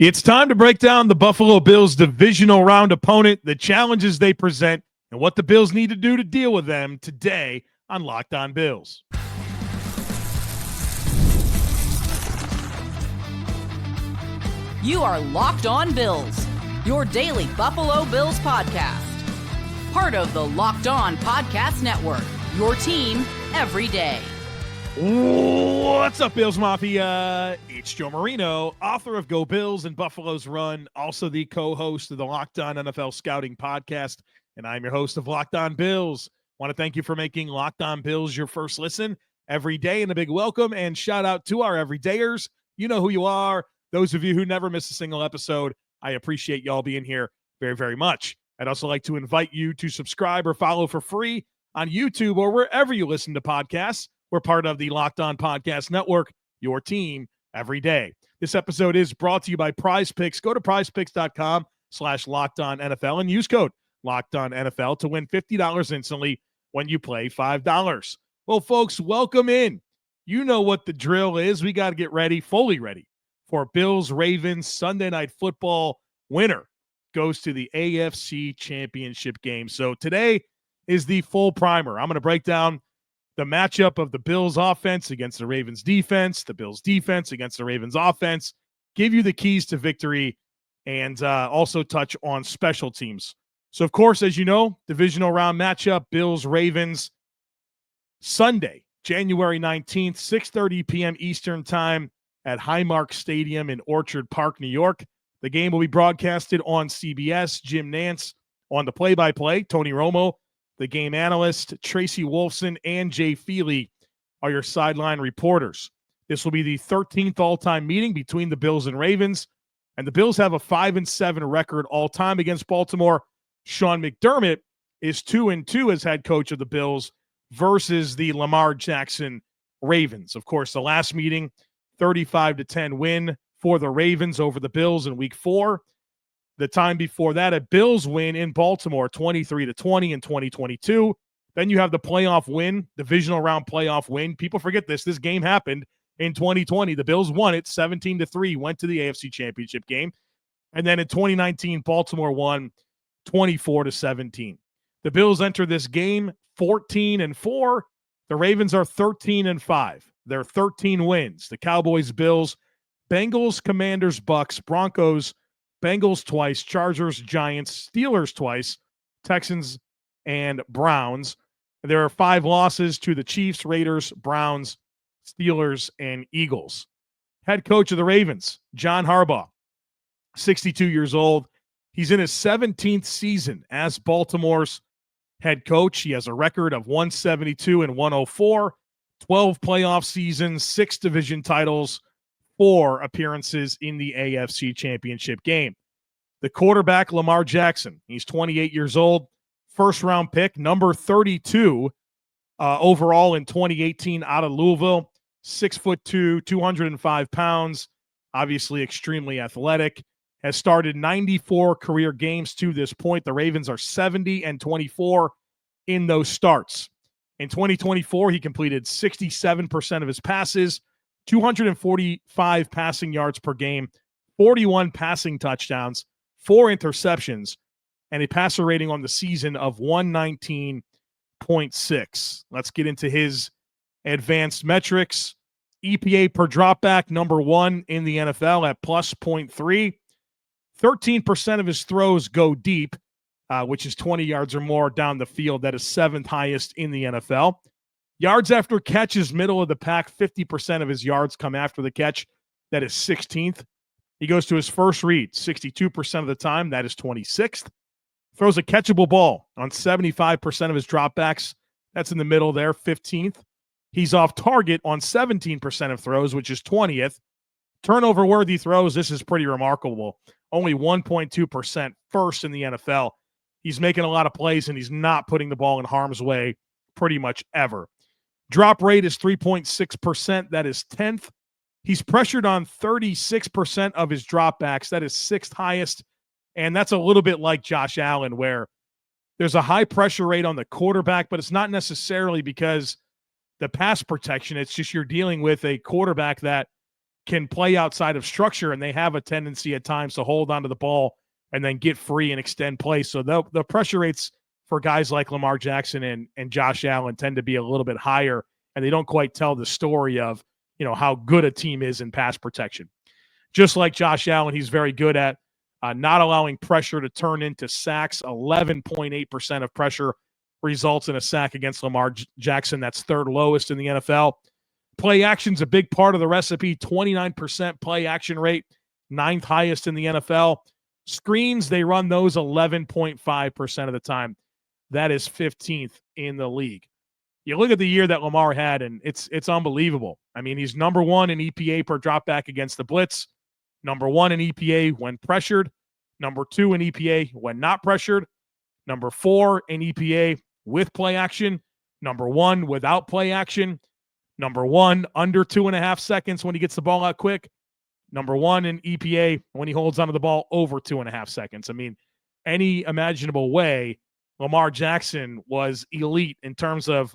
It's time to break down the Buffalo Bills' divisional round opponent, the challenges they present, and what the Bills need to do to deal with them today on Locked On Bills. You are Locked On Bills, your daily Buffalo Bills podcast. Part of the Locked On Podcast Network, your team every day. What's up, Bills Mafia? It's Joe Marino, author of Go Bills and Buffalo's Run, also the co-host of the Locked On NFL Scouting Podcast, and I'm your host of Locked On Bills. Want to thank you for making Locked On Bills your first listen every day, and a big welcome and shout out to our everydayers. You know who you are. Those of you who never miss a single episode, I appreciate y'all being here very, very much. I'd also like to invite you to subscribe or follow for free on YouTube or wherever you listen to podcasts. We're part of the Locked On Podcast Network, your team every day. This episode is brought to you by Prize Picks. Go to prizepicks.com/LockedOnNFL and use code LockedOnNFL to win $50 instantly when you play $5. Well, folks, welcome in. You know what the drill is. We got to get ready, fully ready, for Bills Ravens Sunday Night Football. Winner goes to the AFC Championship game. So today is the full primer. I'm going to break down the matchup of the Bills offense against the Ravens defense, the Bills defense against the Ravens offense, give you the keys to victory, and also touch on special teams. So, of course, as you know, divisional round matchup, Bills-Ravens, Sunday, January 19th, 6:30 p.m. Eastern Time at Highmark Stadium in Orchard Park, New York. The game will be broadcasted on CBS. Jim Nantz on the play-by-play, Tony Romo, the game analyst, Tracy Wolfson, and Jay Feely are your sideline reporters. This will be the 13th all-time meeting between the Bills and Ravens, and the Bills have a 5-7 record all-time against Baltimore. Sean McDermott is 2-2 as head coach of the Bills versus the Lamar Jackson Ravens. Of course, the last meeting, 35-10 win for the Ravens over the Bills in Week 4. The time before that, a Bills win in Baltimore, 23-20 in 2022. Then you have the playoff win, divisional round playoff win. People forget this. This game happened in 2020. The Bills won it 17-3, went to the AFC Championship game. And then in 2019, Baltimore won 24-17. The Bills enter this game 14-4. The Ravens are 13-5. They're 13 wins. The Cowboys, Bills, Bengals, Commanders, Bucks, Broncos, Bengals twice, Chargers, Giants, Steelers twice, Texans, and Browns. There are 5 losses to the Chiefs, Raiders, Browns, Steelers, and Eagles. Head coach of the Ravens, John Harbaugh, 62 years old. He's in his 17th season as Baltimore's head coach. He has a record of 172-104, 12 playoff seasons, 6 division titles, 4 appearances in the AFC Championship game. The quarterback, Lamar Jackson, he's 28 years old, first-round pick, number 32 overall in 2018 out of Louisville, 6'2", 205 pounds, obviously extremely athletic, has started 94 career games to this point. The Ravens are 70-24 in those starts. In 2024, he completed 67% of his passes, 245 passing yards per game, 41 passing touchdowns, 4 interceptions, and a passer rating on the season of 119.6. Let's get into his advanced metrics. EPA per dropback, number 1 in the NFL at plus 0.3. 13% of his throws go deep, which is 20 yards or more down the field. That is 7th highest in the NFL. Yards after catch is middle of the pack. 50% of his yards come after the catch. That is 16th. He goes to his first read 62% of the time. That is 26th. Throws a catchable ball on 75% of his dropbacks. That's in the middle there, 15th. He's off target on 17% of throws, which is 20th. Turnover-worthy throws, this is pretty remarkable. Only 1.2%, first in the NFL. He's making a lot of plays, and he's not putting the ball in harm's way pretty much ever. Drop rate is 3.6%. That is 10th. He's pressured on 36% of his dropbacks. That is 6th highest. And that's a little bit like Josh Allen, where there's a high pressure rate on the quarterback, but it's not necessarily because the pass protection. It's just you're dealing with a quarterback that can play outside of structure, and they have a tendency at times to hold onto the ball and then get free and extend play. So the pressure rates for guys like Lamar Jackson and Josh Allen tend to be a little bit higher, and they don't quite tell the story of, how good a team is in pass protection. Just like Josh Allen, he's very good at not allowing pressure to turn into sacks. 11.8% of pressure results in a sack against Lamar Jackson. That's third lowest in the NFL. Play action's a big part of the recipe. 29% play action rate, ninth highest in the NFL. Screens, they run those 11.5% of the time. That is 15th in the league. You look at the year that Lamar had, and it's unbelievable. I mean, he's number one in EPA per dropback against the blitz, number one in EPA when pressured, number two in EPA when not pressured, number four in EPA with play action, number one without play action, number one under 2.5 seconds when he gets the ball out quick, number one in EPA when he holds onto the ball over 2.5 seconds. I mean, any imaginable way, Lamar Jackson was elite in terms of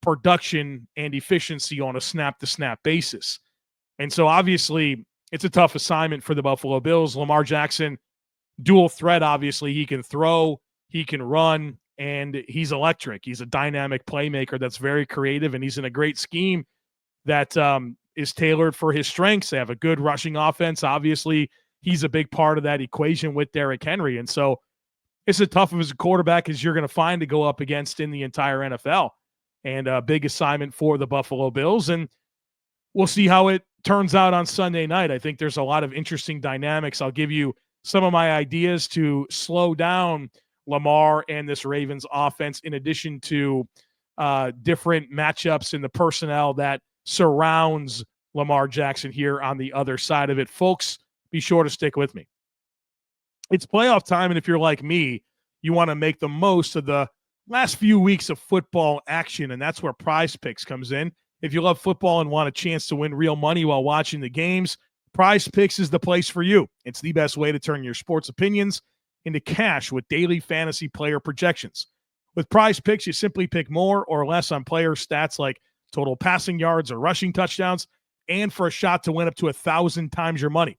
production and efficiency on a snap-to-snap basis. And so obviously it's a tough assignment for the Buffalo Bills. Lamar Jackson, dual threat, obviously. He can throw, he can run, and he's electric. He's a dynamic playmaker that's very creative, and he's in a great scheme that is tailored for his strengths. They have a good rushing offense. Obviously, he's a big part of that equation with Derrick Henry. And so it's as tough of a quarterback as you're going to find to go up against in the entire NFL. And a big assignment for the Buffalo Bills. And we'll see how it turns out on Sunday night. I think there's a lot of interesting dynamics. I'll give you some of my ideas to slow down Lamar and this Ravens offense, in addition to different matchups in the personnel that surrounds Lamar Jackson here on the other side of it. Folks, be sure to stick with me. It's playoff time, and if you're like me, you want to make the most of the last few weeks of football action, and that's where Prize Picks comes in. If you love football and want a chance to win real money while watching the games, Prize Picks is the place for you. It's the best way to turn your sports opinions into cash with daily fantasy player projections. With Prize Picks, you simply pick more or less on player stats like total passing yards or rushing touchdowns, and for a shot to win up to 1,000 times your money.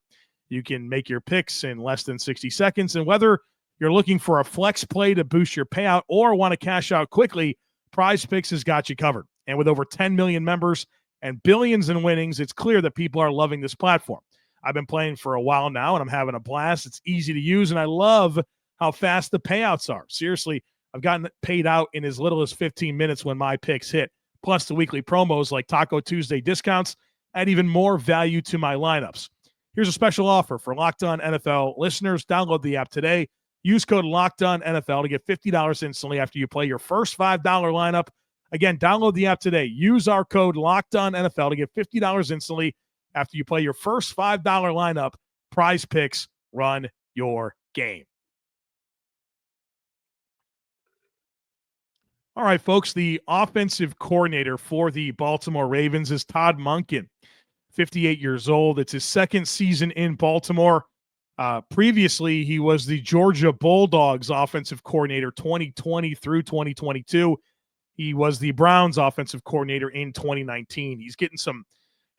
You can make your picks in less than 60 seconds, and whether you're looking for a flex play to boost your payout or want to cash out quickly, Prize Picks has got you covered. And with over 10 million members and billions in winnings, it's clear that people are loving this platform. I've been playing for a while now, and I'm having a blast. It's easy to use, and I love how fast the payouts are. Seriously, I've gotten paid out in as little as 15 minutes when my picks hit. Plus, the weekly promos like Taco Tuesday discounts add even more value to my lineups. Here's a special offer for Locked On NFL listeners. Download the app today. Use code LOCKEDONNFL to get $50 instantly after you play your first $5 lineup. Again, download the app today. Use our code LOCKEDONNFL to get $50 instantly after you play your first $5 lineup. Prize Picks, run your game. All right, folks, the offensive coordinator for the Baltimore Ravens is Todd Monken, 58 years old. It's his second season in Baltimore. Previously, he was the Georgia Bulldogs offensive coordinator 2020 through 2022. He was the Browns offensive coordinator in 2019. He's getting some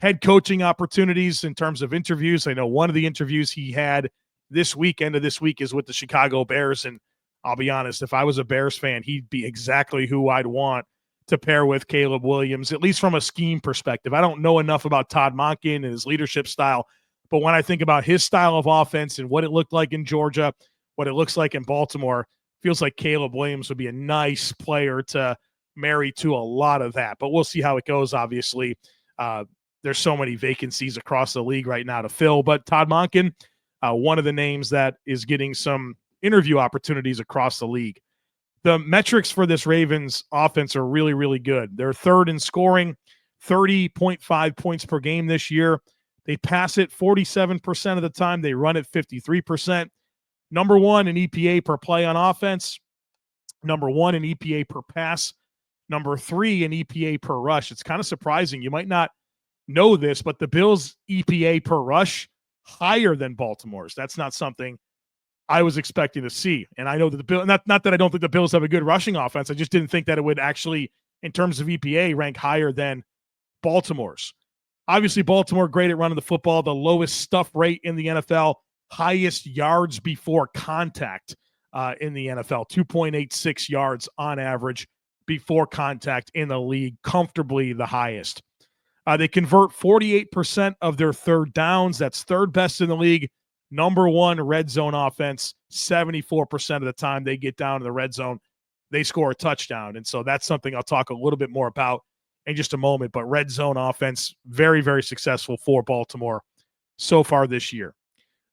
head coaching opportunities in terms of interviews. I know one of the interviews he had this weekend of this week is with the Chicago Bears, and I'll be honest, if I was a Bears fan, he'd be exactly who I'd want to pair with Caleb Williams, at least from a scheme perspective. I don't know enough about Todd Monken and his leadership style, but when I think about his style of offense and what it looked like in Georgia, what it looks like in Baltimore, feels like Caleb Williams would be a nice player to marry to a lot of that. But we'll see how it goes, obviously. There's so many vacancies across the league right now to fill. But Todd Monken, one of the names that is getting some interview opportunities across the league. The metrics for this Ravens offense are really, really good. They're third in scoring, 30.5 points per game this year. They pass it 47% of the time. They run it 53%. Number one in EPA per play on offense. Number one in EPA per pass. Number three in EPA per rush. It's kind of surprising. You might not know this, but the Bills' EPA per rush higher than Baltimore's. That's not something I was expecting to see. And I know that the Bills, not that I don't think the Bills have a good rushing offense. I just didn't think that it would actually, in terms of EPA, rank higher than Baltimore's. Obviously, Baltimore great at running the football, the lowest stuff rate in the NFL, highest yards before contact in the NFL, 2.86 yards on average before contact in the league, comfortably the highest. They convert 48% of their third downs. That's third best in the league. Number one red zone offense, 74% of the time they get down to the red zone, they score a touchdown. And so that's something I'll talk a little bit more about in just a moment. But red zone offense, very, very successful for Baltimore so far this year.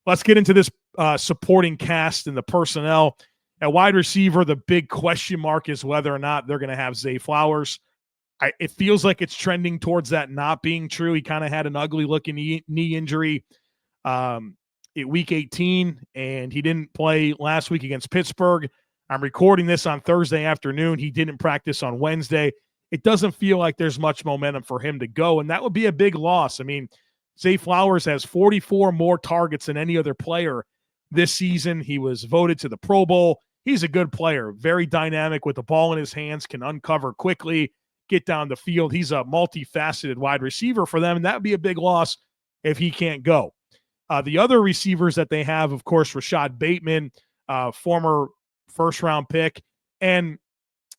Let's get into this supporting cast and the personnel. At wide receiver, the big question mark is whether or not they're going to have Zay Flowers. It feels like it's trending towards that not being true. He kind of had an ugly-looking knee injury at Week 18, and he didn't play last week against Pittsburgh. I'm recording this on Thursday afternoon. He didn't practice on Wednesday. It doesn't feel like there's much momentum for him to go, and that would be a big loss. I mean, Zay Flowers has 44 more targets than any other player this season. He was voted to the Pro Bowl. He's a good player, very dynamic with the ball in his hands, can uncover quickly, get down the field. He's a multifaceted wide receiver for them, and that would be a big loss if he can't go. The other receivers that they have, of course, Rashad Bateman, former first-round pick, and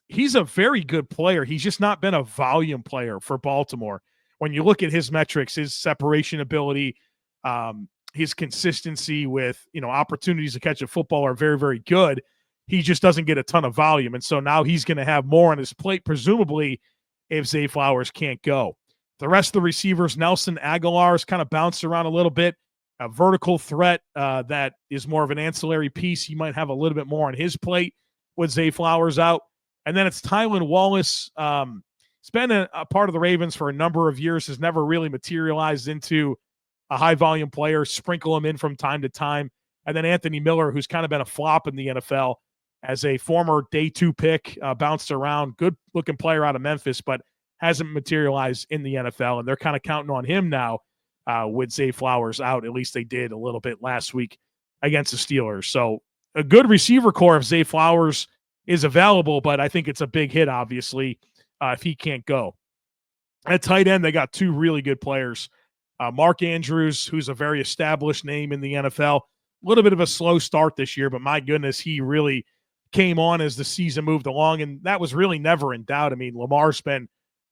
he's a very good player. He's just not been a volume player for Baltimore. When you look at his metrics, his separation ability, his consistency with, opportunities to catch a football are very, very good. He just doesn't get a ton of volume. And so now he's going to have more on his plate, presumably, if Zay Flowers can't go. The rest of the receivers, Nelson Aguilar's kind of bounced around a little bit. A vertical threat that is more of an ancillary piece. He might have a little bit more on his plate with Zay Flowers out. And then it's Tylan Wallace. He's been a part of the Ravens for a number of years, has never really materialized into a high-volume player, sprinkle him in from time to time. And then Anthony Miller, who's kind of been a flop in the NFL as a former day 2 pick, bounced around, good-looking player out of Memphis, but hasn't materialized in the NFL. And they're kind of counting on him now with Zay Flowers out. At least they did a little bit last week against the Steelers. So a good receiver core if Zay Flowers is available, but I think it's a big hit, obviously, if he can't go. At tight end, they got 2 really good players. Mark Andrews, who's a very established name in the NFL. A little bit of a slow start this year, but my goodness, he really came on as the season moved along, and that was really never in doubt. I mean, Lamar's been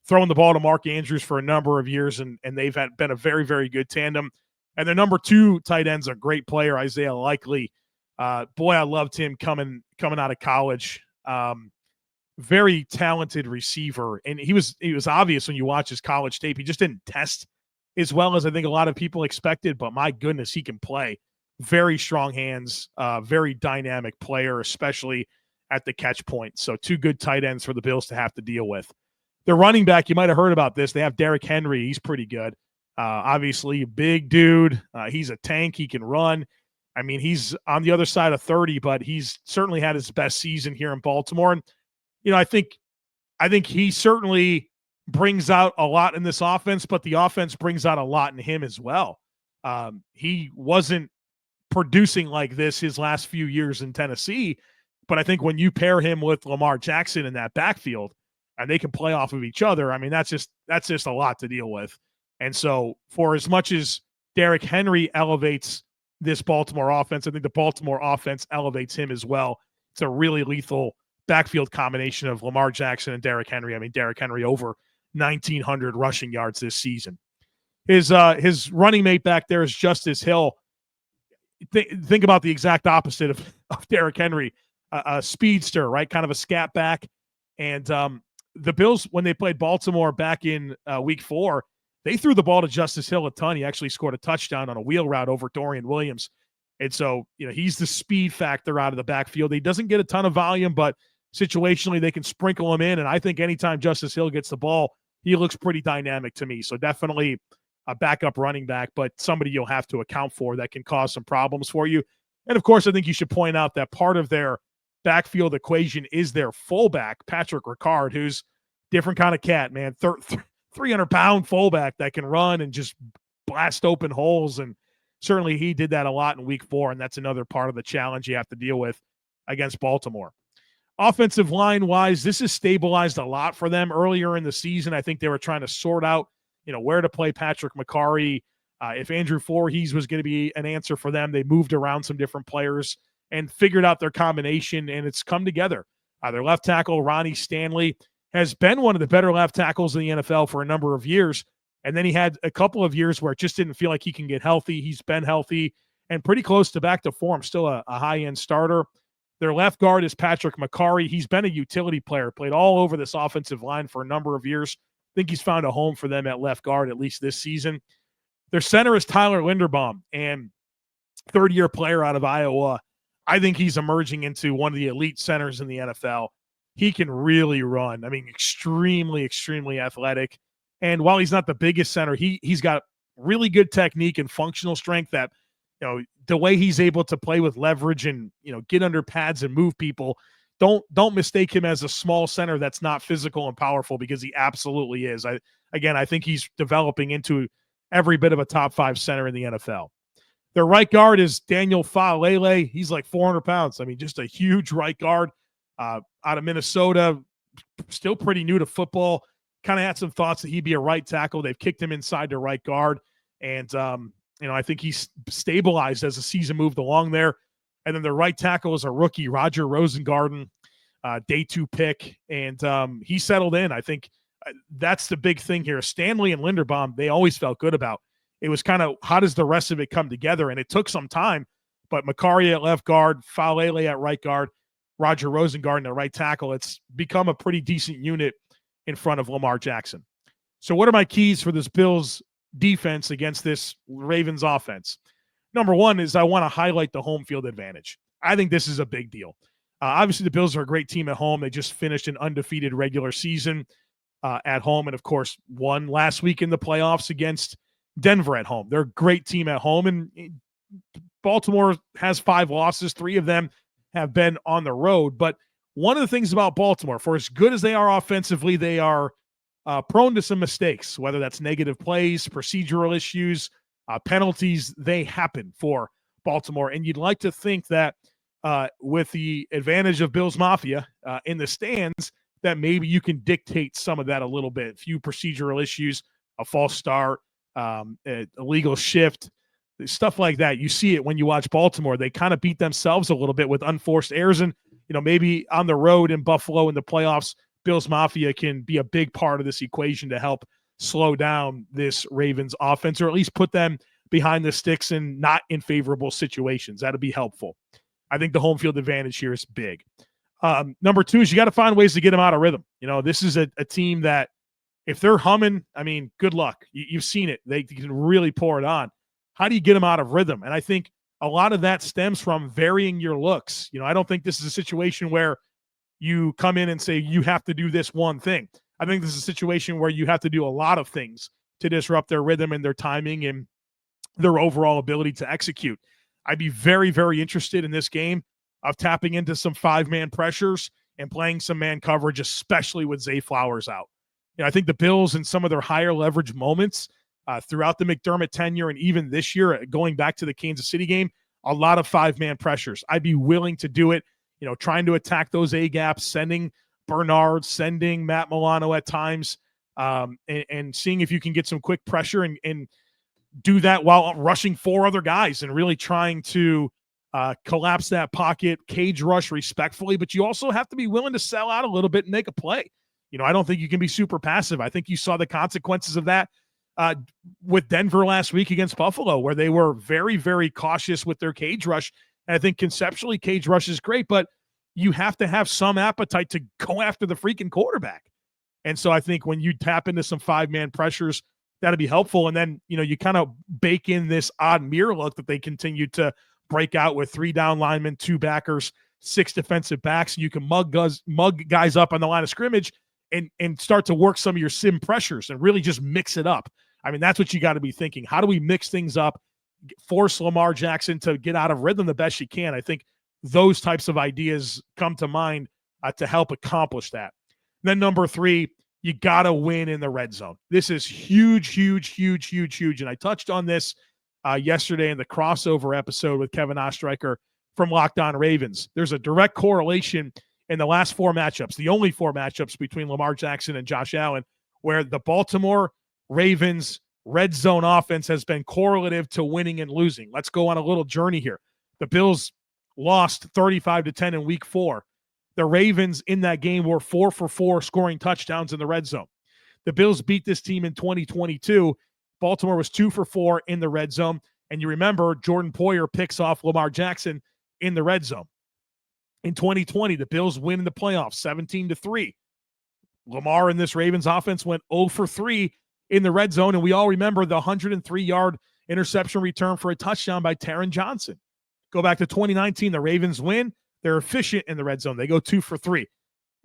throwing the ball to Mark Andrews for a number of years, and they've been a very, very good tandem. And their number 2 tight end's a great player, Isaiah Likely. Boy, I loved him coming out of college. Very talented receiver, and he was obvious when you watch his college tape. He just didn't test as well as I think a lot of people expected, but my goodness, he can play. Very strong hands, very dynamic player, especially at the catch point. So 2 good tight ends for the Bills to have to deal with. Their running back, you might have heard about this. They have Derrick Henry. He's pretty good. Obviously, a big dude. He's a tank. He can run. I mean, he's on the other side of 30, but he's certainly had his best season here in Baltimore. And, I think he certainly brings out a lot in this offense, but the offense brings out a lot in him as well. He wasn't producing like this his last few years in Tennessee, but I think when you pair him with Lamar Jackson in that backfield and they can play off of each other, I mean, that's just a lot to deal with. And so for as much as Derrick Henry elevates this Baltimore offense, I think the Baltimore offense elevates him as well. It's a really lethal backfield combination of Lamar Jackson and Derrick Henry. I mean, Derrick Henry over 1,900 rushing yards this season. His running mate back there is Justice Hill. Think about the exact opposite of Derrick Henry, a speedster, right? Kind of a scat back. And the Bills, when they played Baltimore back in week 4, they threw the ball to Justice Hill a ton. He actually scored a touchdown on a wheel route over Dorian Williams. And so, he's the speed factor out of the backfield. He doesn't get a ton of volume, but situationally they can sprinkle him in. And I think anytime Justice Hill gets the ball, he looks pretty dynamic to me. So definitely a backup running back, but somebody you'll have to account for that can cause some problems for you. And of course, I think you should point out that part of their backfield equation is their fullback, Patrick Ricard, who's different kind of cat, man. 300-pound fullback that can run and just blast open holes. And certainly he did that a lot in week 4, and that's another part of the challenge you have to deal with against Baltimore. Offensive line-wise, this has stabilized a lot for them. Earlier in the season, I think they were trying to sort out where to play Patrick McCarry. If Andrew Voorhees was going to be an answer for them, they moved around some different players and figured out their combination, and it's come together. Their left tackle, Ronnie Stanley, has been one of the better left tackles in the NFL for a number of years. And then he had a couple of years where it just didn't feel like he can get healthy. He's been healthy and pretty close to back to form, still a high-end starter. Their left guard is Patrick McCarry. He's been a utility player, played all over this offensive line for a number of years. I think he's found a home for them at left guard, at least this season. Their center is Tyler Linderbaum, and third-year player out of Iowa. I think he's emerging into one of the elite centers in the NFL. He can really run. I mean, extremely, extremely athletic. And while he's not the biggest center, he's got really good technique and functional strength that, the way he's able to play with leverage and, get under pads and move people, don't mistake him as a small center that's not physical and powerful, because he absolutely is. I think he's developing into every bit of a top 5 center in the NFL. Their right guard is Daniel Faalele. He's like 400 pounds. I mean, just a huge right guard out of Minnesota, still pretty new to football. Kind of had some thoughts that he'd be a right tackle. They've kicked him inside to right guard. And, I think he's stabilized as the season moved along there. And then the right tackle is a rookie, Roger Rosengarten, day 2 pick. And he settled in. I think that's the big thing here. Stanley and Linderbaum, they always felt good about. It was kind of, how does the rest of it come together? And it took some time, but McCarry at left guard, Faalele at right guard, Roger Rosengarten at right tackle. It's become a pretty decent unit in front of Lamar Jackson. So what are my keys for this Bills defense against this Ravens offense? Number one is I want to highlight the home field advantage. I think this is a big deal. Obviously, the Bills are a great team at home. They just finished an undefeated regular season at home, and, of course, won last week in the playoffs against Denver at home. They're a great team at home, and Baltimore has 5 losses. 3 of them have been on the road. But one of the things about Baltimore, for as good as they are offensively, they are prone to some mistakes, whether that's negative plays, procedural issues, penalties. They happen for Baltimore. And you'd like to think that with the advantage of Bills Mafia in the stands, that maybe you can dictate some of that a little bit. A few procedural issues, a false start, illegal shift, stuff like that. You see it when you watch Baltimore. They kind of beat themselves a little bit with unforced errors. And, maybe on the road in Buffalo in the playoffs, Bills Mafia can be a big part of this equation to help slow down this Ravens offense, or at least put them behind the sticks and not in favorable situations. That'd be helpful. I think the home field advantage here is big. Number 2 is you got to find ways to get them out of rhythm. This is a team that, if they're humming, I mean, good luck. You've seen it. They can really pour it on. How do you get them out of rhythm? And I think a lot of that stems from varying your looks. I don't think this is a situation where you come in and say you have to do this one thing. I think this is a situation where you have to do a lot of things to disrupt their rhythm and their timing and their overall ability to execute. I'd be very, very interested in this game of tapping into some 5-man pressures and playing some man coverage, especially with Zay Flowers out. I think the Bills, in some of their higher leverage moments throughout the McDermott tenure and even this year, going back to the Kansas City game, a lot of 5-man pressures. I'd be willing to do it, trying to attack those A-gaps, sending Bernard, sending Matt Milano at times, and seeing if you can get some quick pressure and do that while rushing 4 other guys and really trying to collapse that pocket, cage rush respectfully. But you also have to be willing to sell out a little bit and make a play. I don't think you can be super passive. I think you saw the consequences of that with Denver last week against Buffalo, where they were very, very cautious with their cage rush. And I think conceptually cage rush is great, but you have to have some appetite to go after the freaking quarterback. And so I think when you tap into some 5-man pressures, that'll be helpful. And then, you kind of bake in this odd mirror look that they continue to break out with 3 down linemen, 2 backers, 6 defensive backs. You can mug guys up on the line of scrimmage and start to work some of your sim pressures and really just mix it up. I mean, that's what you got to be thinking. How do we mix things up, force Lamar Jackson to get out of rhythm the best you can? I think those types of ideas come to mind to help accomplish that. Then number 3, you got to win in the red zone. This is huge, huge, huge, huge, huge. And I touched on this yesterday in the crossover episode with Kevin Ostreicher from Locked On Ravens. There's a direct correlation in the last 4 matchups, the only 4 matchups between Lamar Jackson and Josh Allen, where the Baltimore Ravens red zone offense has been correlative to winning and losing. Let's go on a little journey here. The Bills lost 35-10 in week 4. The Ravens in that game were 4 for 4 scoring touchdowns in the red zone. The Bills beat this team in 2022. Baltimore was 2 for 4 in the red zone. And you remember Jordan Poyer picks off Lamar Jackson in the red zone. In 2020, the Bills win in the playoffs 17-3. Lamar and this Ravens offense went 0 for 3 in the red zone. And we all remember the 103-yard interception return for a touchdown by Taron Johnson. Go back to 2019, the Ravens win. They're efficient in the red zone. They go 2 for 3.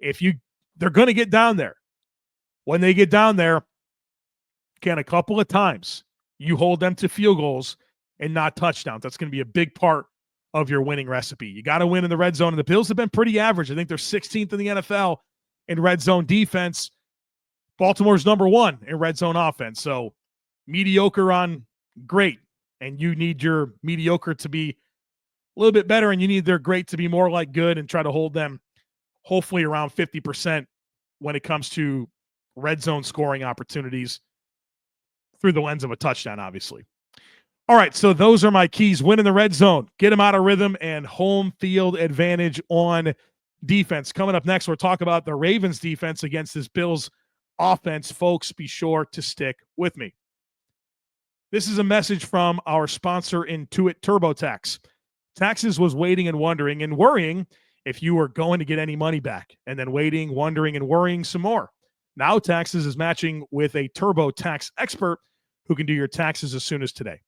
They're going to get down there. When they get down there, a couple of times you hold them to field goals and not touchdowns. That's going to be a big part of your winning recipe. You got to win in the red zone. And the Bills have been pretty average. I think they're 16th in the NFL in red zone defense. Baltimore's number 1 in red zone offense. So mediocre on great. And you need your mediocre to be a little bit better, and you need their great to be more like good, and try to hold them hopefully around 50% when it comes to red zone scoring opportunities through the lens of a touchdown, obviously. All right, so those are my keys. Win in the red zone, get them out of rhythm, and home field advantage on defense. Coming up next, we'll talk about the Ravens defense against this Bills offense. Folks, be sure to stick with me. This is a message from our sponsor, Intuit TurboTax. Taxes was waiting and wondering and worrying if you were going to get any money back, and then waiting, wondering, and worrying some more. Now Taxes is matching with a TurboTax expert who can do your taxes as soon as today.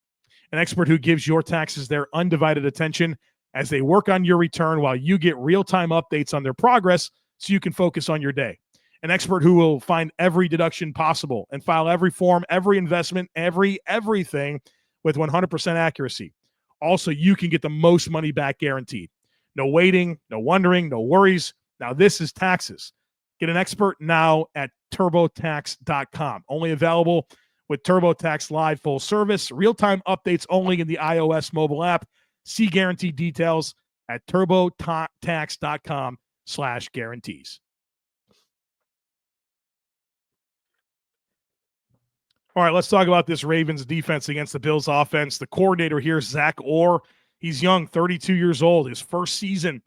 An expert who gives your taxes their undivided attention as they work on your return while you get real-time updates on their progress so you can focus on your day. An expert who will find every deduction possible and file every form, every investment, everything with 100% accuracy. Also, you can get the most money back guaranteed. No waiting, no wondering, no worries. Now this is Taxes. Get an expert now at TurboTax.com. Only available with TurboTax Live full service. Real-time updates only in the iOS mobile app. See guarantee details at TurboTax.com/guarantees. All right, let's talk about this Ravens defense against the Bills offense. The coordinator here is Zach Orr. He's young, 32 years old, his first season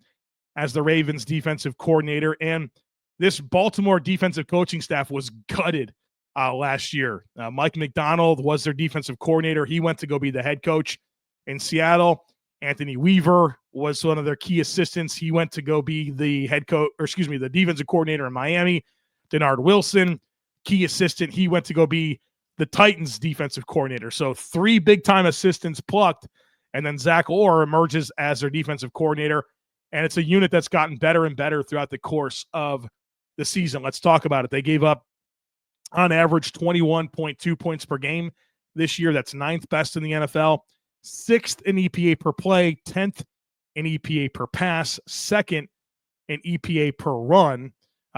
as the Ravens defensive coordinator. And this Baltimore defensive coaching staff was gutted last year. Mike McDonald was their defensive coordinator. He went to go be the head coach in Seattle. Anthony Weaver was one of their key assistants. He went to go be the the defensive coordinator in Miami. Denard Wilson, key assistant. He went to go be the Titans defensive coordinator. So 3 big-time assistants plucked, and then Zach Orr emerges as their defensive coordinator. And it's a unit that's gotten better and better throughout the course of the season. Let's talk about it. They gave up, on average, 21.2 points per game this year. That's 9th best in the NFL. 6th in EPA per play, 10th in EPA per pass, 2nd in EPA per run.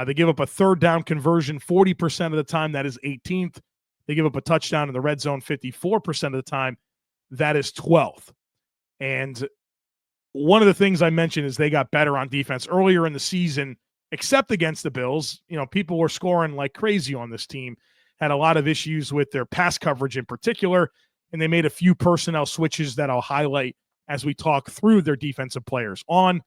They give up a third down conversion 40% of the time. That is 18th. They give up a touchdown in the red zone 54% of the time. That is 12th. And one of the things I mentioned is they got better on defense earlier in the season, except against the Bills. People were scoring like crazy on this team, had a lot of issues with their pass coverage in particular, and they made a few personnel switches that I'll highlight as we talk through their defensive players. In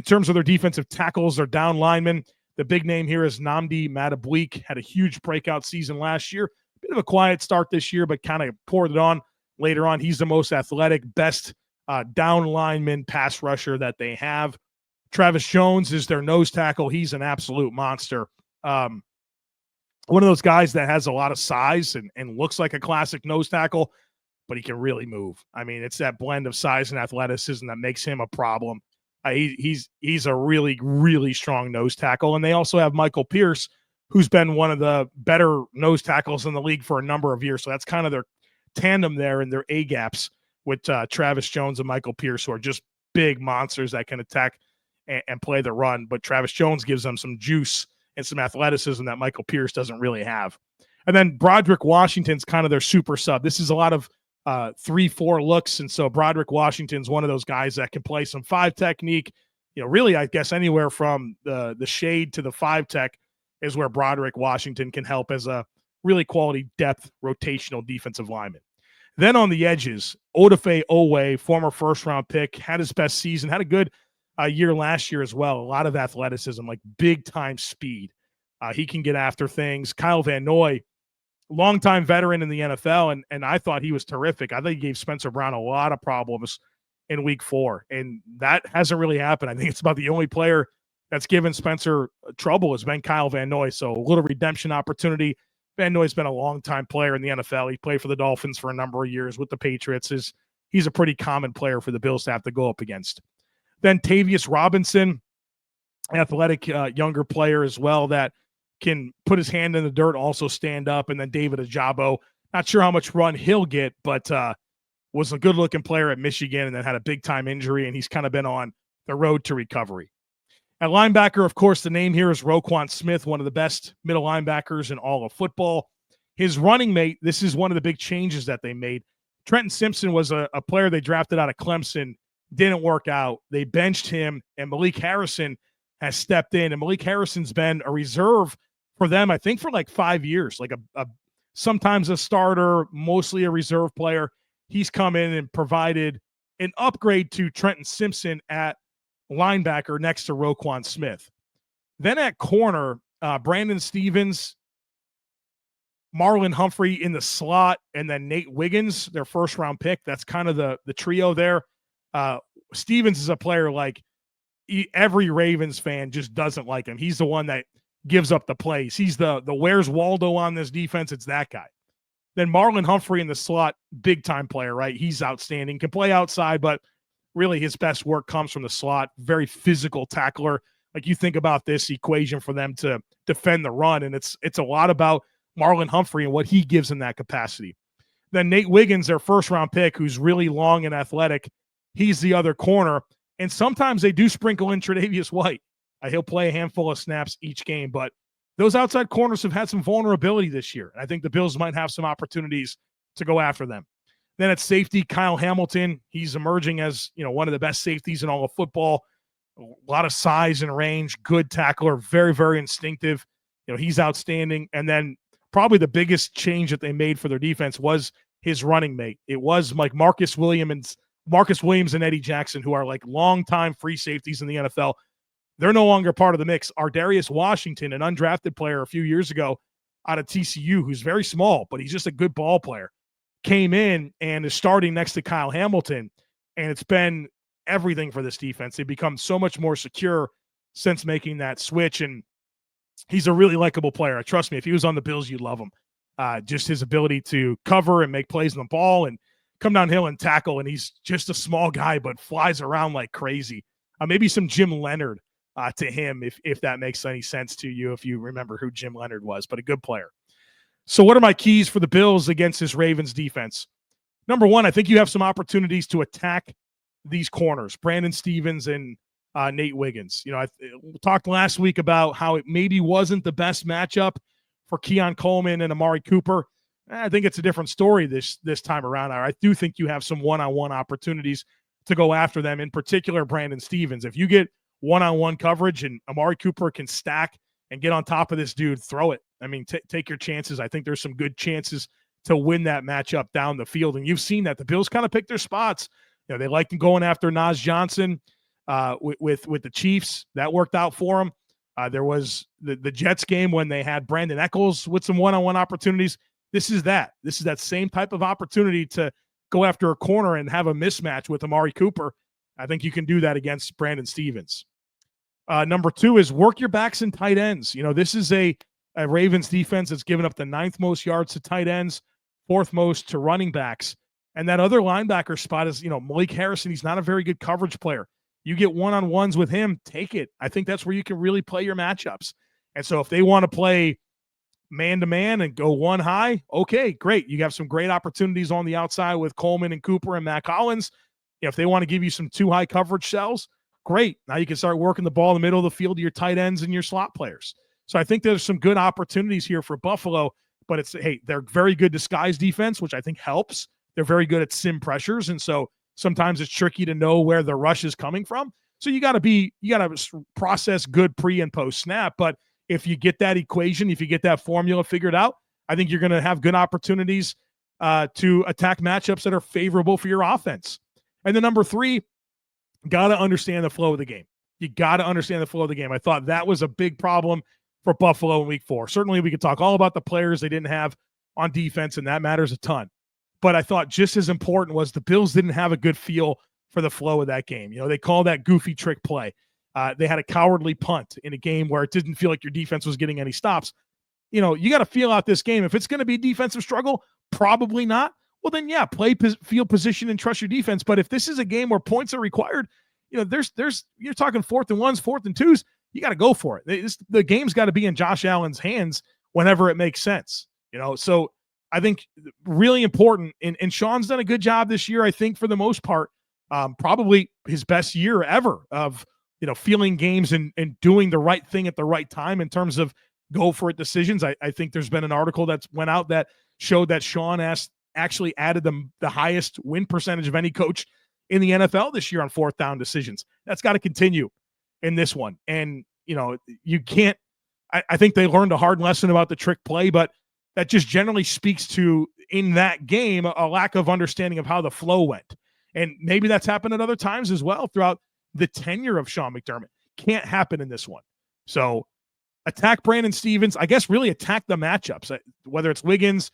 terms of their defensive tackles, their down linemen, the big name here is Nnamdi Matabweek. Had a huge breakout season last year. Bit of a quiet start this year, but kind of poured it on later on. He's the most athletic, best down lineman pass rusher that they have. Travis Jones is their nose tackle. He's an absolute monster. One of those guys that has a lot of size and looks like a classic nose tackle, but he can really move. I mean, it's that blend of size and athleticism that makes him a problem. He's a really, really strong nose tackle. And they also have Michael Pierce, who's been one of the better nose tackles in the league for a number of years. So that's kind of their tandem there and their A-gaps with Travis Jones and Michael Pierce, who are just big monsters that can attack and play the run. But Travis Jones gives them some juice and some athleticism that Michael Pierce doesn't really have. And then Broderick Washington's kind of their super sub. This is a lot of 3-4 looks. And so Broderick Washington's one of those guys that can play some 5 technique. Really, I guess anywhere from the shade to the 5 tech is where Broderick Washington can help as a really quality depth rotational defensive lineman. Then on the edges, Odafe Owe, former first-round pick, had his best season, had a good year last year as well. A lot of athleticism, like big-time speed. He can get after things. Kyle Van Noy, longtime veteran in the NFL, and I thought he was terrific. I think he gave Spencer Brown a lot of problems in week 4, and that hasn't really happened. I think it's about the only player that's given Spencer trouble has been Kyle Van Noy, so a little redemption opportunity. Van Noy's been a long-time player in the NFL. He played for the Dolphins for a number of years with the Patriots. He's a pretty common player for the Bills to have to go up against. Then Tavius Robinson, athletic younger player as well that can put his hand in the dirt, also stand up. And then David Ajabo, not sure how much run he'll get, but was a good-looking player at Michigan and then had a big-time injury, and he's kind of been on the road to recovery. At linebacker, of course, the name here is Roquan Smith, one of the best middle linebackers in all of football. His running mate, this is one of the big changes that they made. Trenton Simpson was a player they drafted out of Clemson, didn't work out. They benched him, and Malik Harrison has stepped in. And Malik Harrison's been a reserve for them, I think, for like 5 years, like a sometimes a starter, mostly a reserve player. He's come in and provided an upgrade to Trenton Simpson at linebacker next to Roquan Smith. Then at corner, Brandon Stevens, Marlon Humphrey in the slot, and then Nate Wiggins, their first-round pick. That's kind of the trio there. Stevens is a player like every Ravens fan just doesn't like him. He's the one that gives up the plays. He's the where's Waldo on this defense. It's that guy. Then Marlon Humphrey in the slot, big-time player, right? He's outstanding. Can play outside, but really his best work comes from the slot. Very physical tackler. Like you think about this equation for them to defend the run, and it's a lot about Marlon Humphrey and what he gives in that capacity. Then Nate Wiggins, their first-round pick, who's really long and athletic. He's the other corner. And sometimes they do sprinkle in Tre'Davious White. He'll play a handful of snaps each game, but those outside corners have had some vulnerability this year. And I think the Bills might have some opportunities to go after them. Then at safety, Kyle Hamilton. He's emerging as, one of the best safeties in all of football. A lot of size and range, good tackler, very, very instinctive. He's outstanding. And then probably the biggest change that they made for their defense was his running mate. It was like Marcus Williams and Eddie Jackson, who are like longtime free safeties in the NFL. They're no longer part of the mix. Ardarius Washington, an undrafted player a few years ago out of TCU, who's very small, but he's just a good ball player, came in and is starting next to Kyle Hamilton. And it's been everything for this defense. They've become so much more secure since making that switch. And he's a really likable player. Trust me, if he was on the Bills, you'd love him. Just his ability to cover and make plays on the ball and come downhill and tackle. And he's just a small guy, but flies around like crazy. Maybe some Jim Leonard to him, if that makes any sense to you, if you remember who Jim Leonard was, but a good player. So what are my keys for the Bills against this Ravens defense? Number one, I think you have some opportunities to attack these corners, Brandon Stevens and Nate Wiggins. I talked last week about how it maybe wasn't the best matchup for Keon Coleman and Amari Cooper. I think it's a different story this time around. I do think you have some one-on-one opportunities to go after them, in particular Brandon Stevens. If you get one-on-one coverage and Amari Cooper can stack and get on top of this dude, throw it. I mean, take your chances. I think there's some good chances to win that matchup down the field. And you've seen that. The Bills kind of pick their spots. They like going after Nas Johnson with the Chiefs. That worked out for them. There was the Jets game when they had Brandon Echols with some one-on-one opportunities. This is that same type of opportunity to go after a corner and have a mismatch with Amari Cooper. I think you can do that against Brandon Stevens. Number two is work your backs and tight ends. This is a Ravens defense that's given up the 9th most yards to tight ends, 4th most to running backs. And that other linebacker spot is, Malik Harrison. He's not a very good coverage player. You get one-on-ones with him, take it. I think that's where you can really play your matchups. And so if they want to play man-to-man and go one high, okay, great. You have some great opportunities on the outside with Coleman and Cooper and Matt Collins. If they want to give you some two high coverage shells, great. Now you can start working the ball in the middle of the field to your tight ends and your slot players. So I think there's some good opportunities here for Buffalo, but they're very good disguise defense, which I think helps. They're very good at sim pressures. And so sometimes it's tricky to know where the rush is coming from. So you got to process good pre and post snap. But if you get that equation, if you get that formula figured out, I think you're going to have good opportunities to attack matchups that are favorable for your offense. And then number 3, got to understand the flow of the game. You got to understand the flow of the game. I thought that was a big problem for Buffalo in week 4. Certainly we could talk all about the players they didn't have on defense, and that matters a ton. But I thought just as important was the Bills didn't have a good feel for the flow of that game. You know, they call that goofy trick play. They had a cowardly punt in a game where it didn't feel like your defense was getting any stops. You know, you got to feel out this game. If it's going to be a defensive struggle, probably not. Well, then, yeah, play field position and trust your defense. But if this is a game where points are required, you know, you're talking 4th and 1s, 4th and 2s, you got to go for it. The game's got to be in Josh Allen's hands whenever it makes sense. You know, so I think really important. And Sean's done a good job this year, I think, for the most part. Probably his best year ever of, you know, feeling games and doing the right thing at the right time in terms of go for it decisions. I think there's been an article that's went out that showed that Sean actually added the highest win percentage of any coach in the NFL this year on 4th down decisions. That's got to continue in this one. And, you know, you can't, I think they learned a hard lesson about the trick play, but that just generally speaks to, in that game, a lack of understanding of how the flow went. And maybe that's happened at other times as well throughout the tenure of Sean McDermott. Can't happen in this one. So attack Brandon Stevens. I guess really attack the matchups, whether it's Wiggins,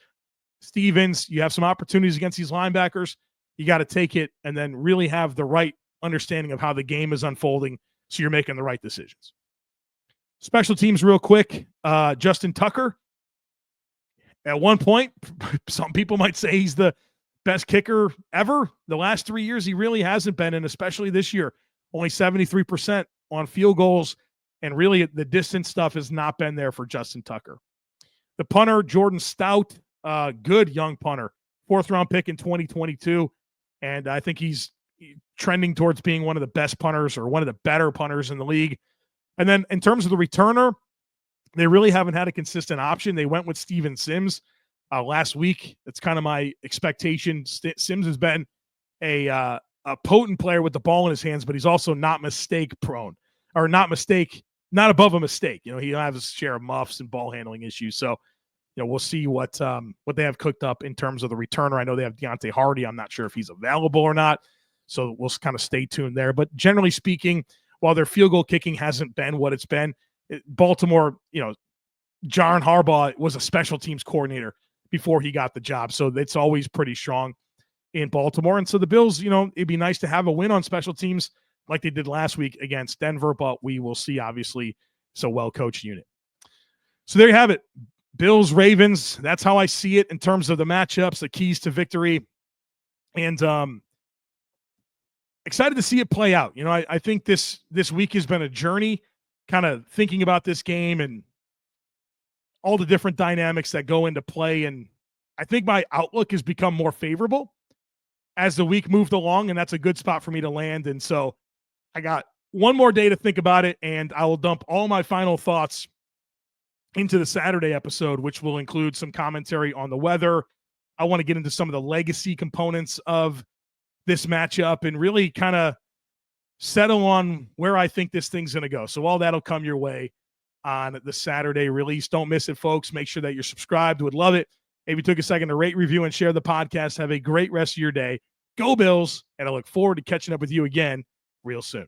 Stevens. You have some opportunities against these linebackers. You got to take it and then really have the right understanding of how the game is unfolding so you're making the right decisions. Special teams real quick. Justin Tucker. At one point, some people might say he's the best kicker ever. The last 3 years, he really hasn't been, and especially this year, only 73% on field goals, and really the distance stuff has not been there for Justin Tucker. The punter, Jordan Stout, good young punter, 4th-round pick in 2022, and I think he's trending towards being one of the best punters or one of the better punters in the league. And then in terms of the returner, they really haven't had a consistent option. They went with Steven Sims last week. That's kind of my expectation. Sims has been a potent player with the ball in his hands, but he's also not mistake prone or not above a mistake. You know, he has his share of muffs and ball handling issues. So, you know, we'll see what they have cooked up in terms of the returner. I know they have Deontay Hardy. I'm not sure if he's available or not. So we'll kind of stay tuned there. But generally speaking, while their field goal kicking hasn't been what it's been, Baltimore, you know, John Harbaugh was a special teams coordinator before he got the job. So it's always pretty strong in Baltimore. And so the Bills, you know, it'd be nice to have a win on special teams like they did last week against Denver, but we will see, obviously, it's a well-coached unit. So there you have it. Bills, Ravens. That's how I see it in terms of the matchups, the keys to victory. And excited to see it play out. You know, I think this week has been a journey, kind of thinking about this game and all the different dynamics that go into play. And I think my outlook has become more favorable as the week moved along, and that's a good spot for me to land. And so I got one more day to think about it, and I will dump all my final thoughts into the Saturday episode, which will include some commentary on the weather. I want to get into some of the legacy components of this matchup and really kind of settle on where I think this thing's going to go. So all that'll come your way on the Saturday release. Don't miss it, folks. Make sure that you're subscribed. Would love it. Maybe took a second to rate, review, and share the podcast. Have a great rest of your day. Go Bills, and I look forward to catching up with you again real soon.